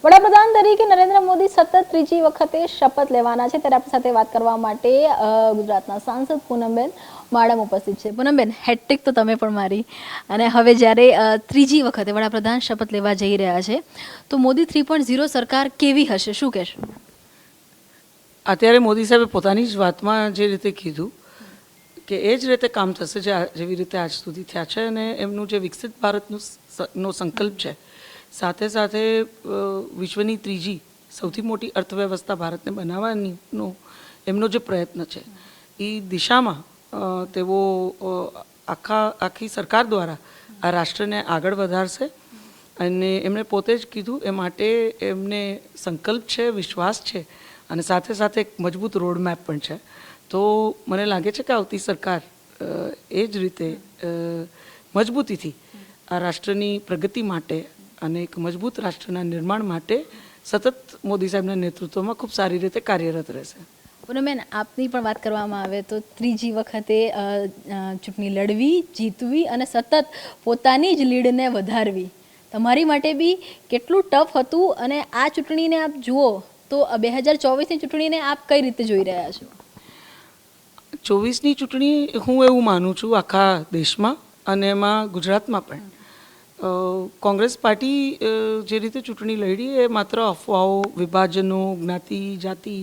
વડાપ્રધાન તરીકે નરેન્દ્ર મોદી સતત ત્રીજી વખતે શપથ લેવાના છે ત્યારે આપણી સાથે વાત કરવા માટે ગુજરાતના સાંસદ પૂનમબેન માડમ ઉપસ્થિત છે. પૂનમબેન, હેટ્રિક તો તમે પણ મારી, અને હવે જ્યારે ત્રીજી વખતે વડાપ્રધાન શપથ લેવા જઈ રહ્યા છે તો મોદી 3.0 સરકાર કેવી હશે, શું કહેશો? અત્યારે મોદી સાહેબે પોતાની જ વાતમાં જે રીતે કીધું કે એ જ રીતે કામ થશે જેવી રીતે આજ સુધી થયા છે, અને એમનું જે વિકસિત ભારતનો સંકલ્પ છે, સાથે સાથે વિશ્વની ત્રીજી સૌથી મોટી અર્થવ્યવસ્થા ભારતને બનાવવાનો એમનો જે પ્રયત્ન છે એ દિશામાં તેઓ આખી સરકાર દ્વારા આ રાષ્ટ્રને આગળ વધારશે. અને એમણે પોતે જ કીધું એ માટે એમને સંકલ્પ છે, વિશ્વાસ છે, અને સાથે સાથે એક મજબૂત રોડમેપ પણ છે. તો મને લાગે છે કે આવતી સરકાર એ જ રીતે મજબૂતીથી આ રાષ્ટ્રની પ્રગતિ માટે અને એક મજબૂત રાષ્ટ્રના નિર્માણ માટે સતત મોદી સાહેબના નેતૃત્વમાં ખૂબ સારી રીતે કાર્યરત રહેશે. પૂનમબેન, આપની પણ વાત કરવામાં આવે તો ત્રીજી વખતે ચૂંટણી લડવી, જીતવી અને સતત પોતાની જ લીડને વધારવી તમારી માટે બી કેટલું ટફ હતું, અને આ ચૂંટણીને આપ જુઓ તો 2024ની ચૂંટણીને આપ કઈ રીતે જોઈ રહ્યા છો? 24ની ચૂંટણી હું એવું માનું છું આખા દેશમાં અને એમાં ગુજરાતમાં પણ કોંગ્રેસ પાર્ટી જે રીતે ચૂંટણી લડી એ માત્ર અફવાઓ, વિભાજનો, જ્ઞાતિ જાતિ,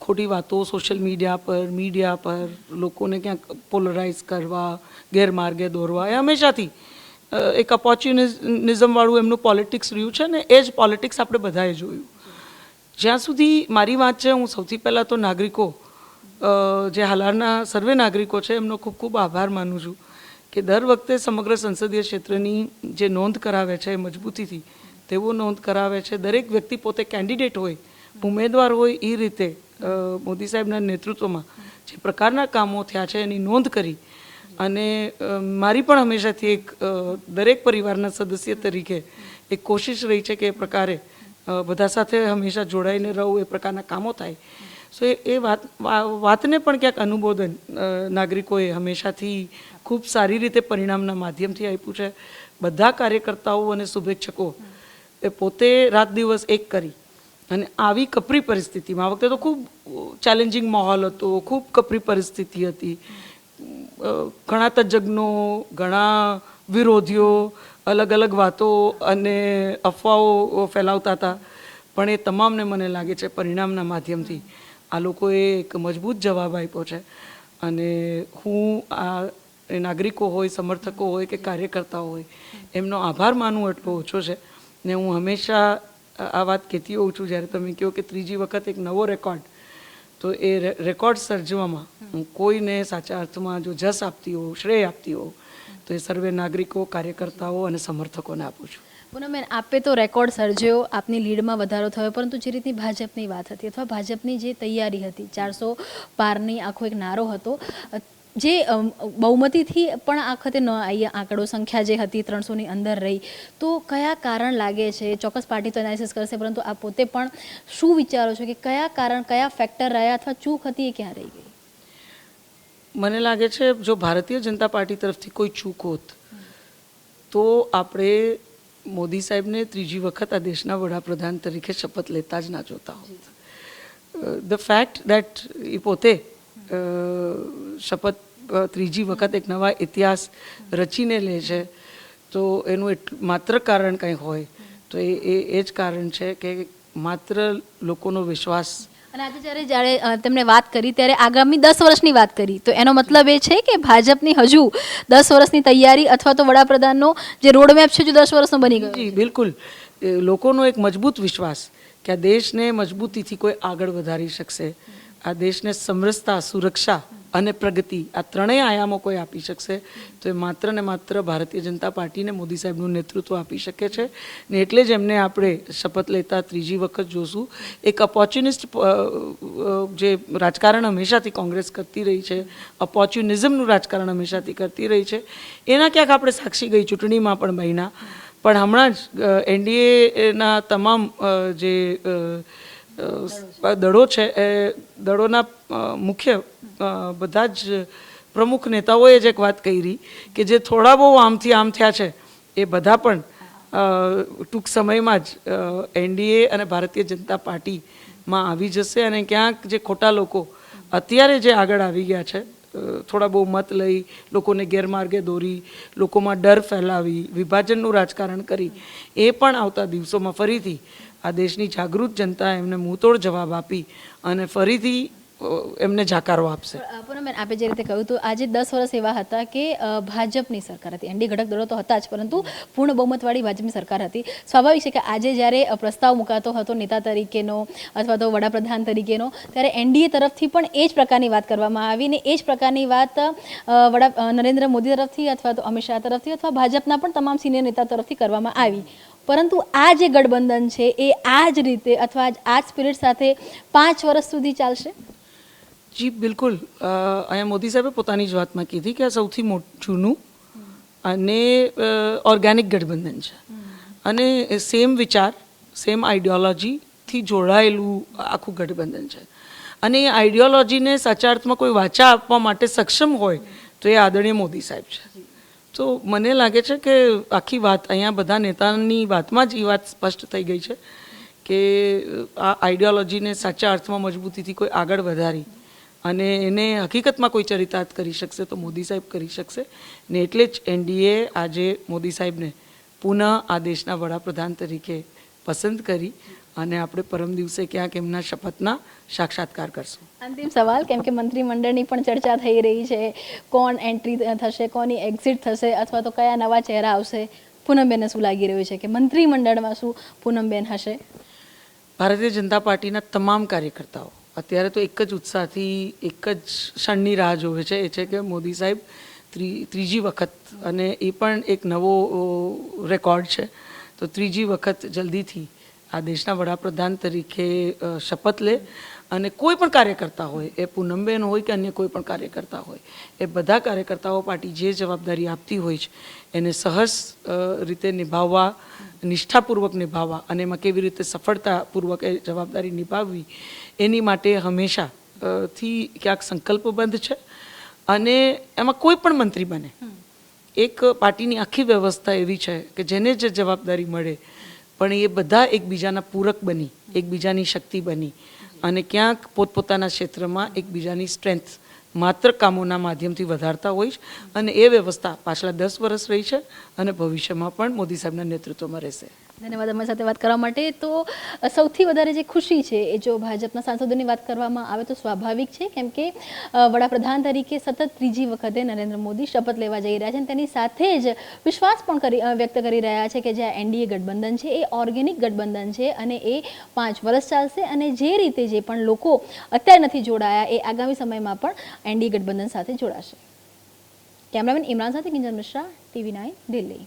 ખોટી વાતો સોશિયલ મીડિયા પર લોકોને ક્યાંક પોલરાઇઝ કરવા, ગેરમાર્ગે દોરવા, એ હંમેશાથી એક ઓપોર્ચ્યુનિઝમવાળું એમનું પોલિટિક્સ રહ્યું છે, ને એ જ પોલિટિક્સ આપણે બધાએ જોયું. જ્યાં સુધી મારી વાત છે, હું સૌથી પહેલાં તો નાગરિકો, જે હાલના સર્વે નાગરિકો છે, એમનો ખૂબ ખૂબ આભાર માનું છું કે દર વખતે સમગ્ર સંસદીય ક્ષેત્રની જે નોંધ કરાવે છે એ મજબૂતીથી તેઓ નોંધ કરાવે છે. દરેક વ્યક્તિ પોતે કેન્ડિડેટ હોય, ઉમેદવાર હોય, એ રીતે મોદી સાહેબના નેતૃત્વમાં જે પ્રકારના કામો થયા છે એની નોંધ કરી. અને મારી પણ હંમેશાથી એક દરેક પરિવારના સદસ્ય તરીકે એક કોશિશ રહી છે કે એ પ્રકારે બધા સાથે હંમેશા જોડાઈને રહું, એ પ્રકારના કામો થાય. સો એ વાતને પણ ક્યાંક અનુમોદન નાગરિકોએ હંમેશાથી ખૂબ સારી રીતે પરિણામના માધ્યમથી આપ્યું છે. બધા કાર્યકર્તાઓ અને શુભેચ્છકો એ પોતે રાત દિવસ એક કરી અને આવી કપરી પરિસ્થિતિમાં, આ વખતે તો ખૂબ ચેલેન્જિંગ માહોલ હતો, ખૂબ કપરી પરિસ્થિતિ હતી, ઘણા તજજ્ઞો, ઘણા વિરોધીઓ અલગ અલગ વાતો અને અફવાઓ ફેલાવતા હતા, પણ એ તમામને મને લાગે છે પરિણામના માધ્યમથી આ લોકોએ એક મજબૂત જવાબ આપ્યો છે. અને હું આ નાગરિકો હોય, સમર્થકો હોય કે કાર્યકર્તાઓ હોય, એમનો આભાર માનવું એટલો ઓછો છે. ને હું હંમેશા આ વાત કહેતી હોઉં છું જ્યારે તમે કહો કે ત્રીજી વખત એક નવો રેકોર્ડ, તો એ રેકોર્ડ સર્જવામાં હું કોઈને સાચા અર્થમાં જો જસ આપતી હોઉં, શ્રેય આપતી હોઉં, તો એ સર્વે નાગરિકો, કાર્યકર્તાઓ અને સમર્થકોને આપું છું. પૂનમબેન, આપે તો રેકોર્ડ સર્જ્યો, આપની લીડમાં વધારો થયો, પરંતુ જે રીતની ભાજપની વાત હતી અથવા ભાજપની જે તૈયારી હતી, 400 પારની આખો એક નારો હતો, જે બહુમતીથી પણ આ વખતે ન આવી, આંકડો સંખ્યા જે હતી 300ની અંદર રહી, તો કયા કારણ લાગે છે? ચોક્કસ પાર્ટી તો એનાલિસિસ કરશે, પરંતુ આપ પોતે પણ શું વિચારો છો કે કયા કારણ, કયા ફેક્ટર રહ્યા અથવા ચૂક હતી એ ક્યાં રહી ગઈ? મને લાગે છે જો ભારતીય જનતા પાર્ટી તરફથી કોઈ ચૂક હોત તો આપણે મોદી સાહેબને ત્રીજી વખત આ દેશના વડાપ્રધાન તરીકે શપથ લેતા જ ના જોતા હોત. ધ ફેક્ટ દેટ એ પોતે શપથ ત્રીજી વખત એક નવા ઇતિહાસ રચીને લે છે, તો એનું માત્ર કારણ કંઈ હોય તો એ જ કારણ છે કે માત્ર લોકોનો વિશ્વાસ. અને આજે જ્યારે તેમણે વાત કરી ત્યારે આગામી 10 વર્ષની વાત કરી, તો એનો મતલબ એ છે કે ભાજપની હજુ 10 વર્ષની તૈયારી અથવા તો વડાપ્રધાનનો જે રોડમેપ છે જો 10 વર્ષનો બની ગયો. જી બિલકુલ, લોકોનો એક મજબૂત વિશ્વાસ કે આ દેશને મજબૂતીથી કોઈ આગળ વધારી શકશે, આ દેશને સમરસતા, સુરક્ષા અને પ્રગતિ, આ ત્રણેય આયામો કોઈ આપી શકશે, તો એ માત્ર ને માત્ર ભારતીય જનતા પાર્ટીને મોદી સાહેબનું નેતૃત્વ આપી શકે છે. ને એટલે જ એમને આપણે શપથ લેતા ત્રીજી વખત જોશું. એક ઓપોર્ચ્યુનિસ્ટ જે રાજકારણ હંમેશાથી કોંગ્રેસ કરતી રહી છે, ઓપોર્ચ્યુનિઝમનું રાજકારણ હંમેશાથી કરતી રહી છે, એના ક્યાંક આપણે સાક્ષી ગઈ ચૂંટણીમાં પણ બન્યા. પણ હમણાં જ એનડીએના તમામ જે દળો છે એ દળોના મુખ્ય બધા જ પ્રમુખ નેતાઓએ જ એક વાત કરી કે જે થોડા બહુ આમથી આમ થયા છે એ બધા પણ ટૂંક સમયમાં જ એનડીએ અને ભારતીય જનતા પાર્ટીમાં આવી જશે અને ક્યાંક જે ખોટા લોકો અત્યારે જે આગળ આવી ગયા છે, થોડા બહુ મત લઈ લોકોને ગેરમાર્ગે દોરી, લોકોમાં ડર ફેલાવી, વિભાજનનું રાજકારણ કરી, એ પણ આવતા દિવસોમાં ફરીથી આ દેશની જાગૃત જનતા એમને મુંહતોડ જવાબ આપી અને ફરીથી એમને જાકારો આપશે. પૂનમબેન, આપે જે રીતે કહ્યું હતું, આજે 10 વર્ષ એવા હતા કે ભાજપની સરકાર હતી. એનડી ઘટક દળો તો હતા જ, પરંતુ પૂર્ણ બહુમતવાળી ભાજપની સરકાર હતી. સ્વાભાવિક છે કે આજે જ્યારે પ્રસ્તાવ મુકાતો હતો નેતા તરીકેનો અથવા તો વડાપ્રધાન તરીકેનો, ત્યારે એનડીએ તરફથી પણ એ જ પ્રકારની વાત કરવામાં આવી ને એ જ પ્રકારની વાત નરેન્દ્ર મોદી તરફથી અથવા તો અમિત શાહ તરફથી અથવા ભાજપના પણ તમામ સિનિયર નેતા તરફથી કરવામાં આવી. પરંતુ આ જે ગઠબંધન છે એ આ જ રીતે અથવા આ જ સ્પિરિટ સાથે 5 વર્ષ સુધી ચાલશે? જી બિલકુલ. અહીંયા મોદી સાહેબે પોતાની જ વાતમાં કીધી કે આ સૌથી જૂનું અને ઓર્ગેનિક ગઠબંધન છે અને સેમ વિચાર, સેમ આઈડિયોલોજીથી જોડાયેલું આખું ગઠબંધન છે અને એ આઈડિયોલોજીને સાચા અર્થમાં કોઈ વાચા આપવા માટે સક્ષમ હોય તો એ આદરણીય મોદી સાહેબ છે. તો મને લાગે છે કે આખી વાત અહીંયા બધા નેતાની વાતમાં જ એ વાત સ્પષ્ટ થઈ ગઈ છે કે આ આઈડિયોલોજીને સાચા અર્થમાં મજબૂતીથી કોઈ આગળ વધારી અને એને હકીકતમાં કોઈ ચરિતાર્થ કરી શકશે તો મોદી સાહેબ કરી શકશે ને એટલે જ એનડીએ આજે મોદી સાહેબને પુનઃ આ દેશના વડાપ્રધાન તરીકે પસંદ કરી અને આપણે પરમ દિવસે ક્યાંક એમના શપથના સાક્ષાત્કાર કરશું. અંતિમ સવાલ, કેમ કે મંત્રીમંડળની પણ ચર્ચા થઈ રહી છે, કોણ એન્ટ્રી થશે, કોની એક્ઝિટ થશે અથવા તો કયા નવા ચહેરા આવશે, પૂનમબેનને શું લાગી રહ્યું છે કે મંત્રીમંડળમાં શું પૂનમબેન હશે? ભારતીય જનતા પાર્ટીના તમામ કાર્યકર્તાઓ અત્યારે તો એક જ ઉત્સાહથી એક જ ક્ષણની રાહ જોવે છે, એ છે કે મોદી સાહેબ ત્રીજી વખત, અને એ પણ એક નવો રેકોર્ડ છે, તો ત્રીજી વખત જલ્દીથી આ દેશના વડાપ્રધાન તરીકે શપથ લે અને કોઈ પણ કાર્યકર્તા હોય, એ પૂનમબેન હોય કે અન્ય કોઈ પણ કાર્યકર્તા હોય, એ બધા કાર્યકર્તાઓ પાર્ટી જે જવાબદારી આપતી હોય છે એને સહજ રીતે નિભાવવા, નિષ્ઠાપૂર્વક નિભાવવા અને એમાં કેવી રીતે સફળતાપૂર્વક એ જવાબદારી નિભાવવી એની માટે હંમેશા થી ક્યાંક સંકલ્પબદ્ધ છે અને એમાં કોઈ પણ મંત્રી બને, એક પાર્ટીની આખી વ્યવસ્થા એવી છે કે જેને જે જવાબદારી મળે પણ એ બધા એકબીજાના પૂરક બની, એકબીજાની શક્તિ બની અને ક્યાંક પોતપોતાના ક્ષેત્રમાં એકબીજાની સ્ટ્રેન્થ માત્ર કામોના માધ્યમથી વધારતા હોય છે અને એ વ્યવસ્થા પાછલા 10 વર્ષ રહી છે અને ભવિષ્યમાં પણ મોદી સાહેબના નેતૃત્વમાં રહેશે. ધન્યવાદ અમારી સાથે વાત કરવા માટે. તો સૌથી વધારે જે ખુશી છે એ જો ભાજપના સાંસદોની વાત કરવામાં આવે તો સ્વાભાવિક છે, કેમ કે વડાપ્રધાન તરીકે સતત ત્રીજી વખતે નરેન્દ્ર મોદી શપથ લેવા જઈ રહ્યા છે અને તેની સાથે જ વિશ્વાસ પણ વ્યક્ત કરી રહ્યા છે કે જે એનડીએ ગઠબંધન છે એ ઓર્ગેનિક ગઠબંધન છે અને એ 5 વર્ષ ચાલશે અને જે રીતે જે પણ લોકો અત્યારે નથી જોડાયા એ આગામી સમયમાં પણ એનડીએ ગઠબંધન સાથે જોડાશે. કેમેરામેન ઇમરાન સાથે કિંજલ મિશ્રા, TV9 દિલ્હી.